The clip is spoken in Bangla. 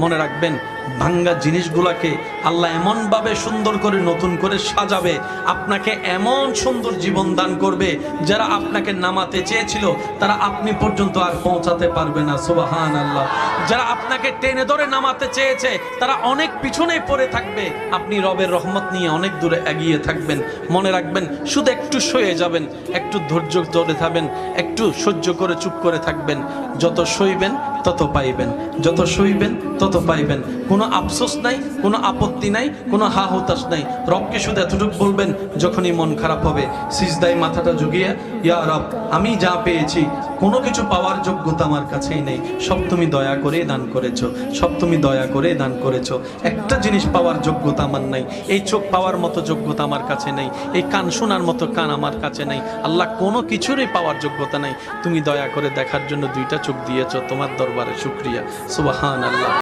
মনে রাখবেন ভাঙ্গা জিনিসগুলোকে আল্লাহ এমনভাবে সুন্দর করে নতুন করে সাজাবে, আপনাকে এমন সুন্দর জীবন দান করবে, যারা আপনাকে নামাতে চেয়েছিল তারা আপনি পর্যন্ত আর পৌঁছাতে পারবে না। সুবহানাল্লাহ। যারা আপনাকে টেনে ধরে নামাতে চেয়েছে তারা অনেক পিছনে পড়ে থাকবে, আপনি রবের রহমত নিয়ে অনেক দূরে এগিয়ে থাকবেন। মনে রাখবেন, শুধু একটু সয়ে যাবেন, একটু ধৈর্য ধরে থাকবেন, একটু সহ্য করে চুপ করে থাকবেন। যত সইবেন তত পাইবেন, যত সইবেন তত পাইবেন। কোনো আফসোস নাই, কোনো আপত্তি নাই, কোনো হা হুতাশ নাই। রবকে শুধু এতটুকু বলবেন, যখনই মন খারাপ হবে সিজদায় মাথাটা ঝুঁকিয়ে, ইয়া রব, আমি যা পেয়েছি কোনো কিছু পাওয়ার যোগ্যতা আমার কাছেই নেই, সব তুমি দয়া করে দান করেছো, সব তুমি দয়া করে দান করেছো। একটা জিনিস পাওয়ার যোগ্যতা আমার নাই, এই চোখ পাওয়ার মতো যোগ্যতা আমার কাছে নেই, এই কান শোনার মতো কান আমার কাছে নেই। আল্লাহ, কোনো কিছুরই পাওয়ার যোগ্যতা নাই, তুমি দয়া করে দেখার জন্য দুইটা চোখ দিয়েছো, তোমার দরবারে শুকরিয়া। সুবহানাল্লাহ।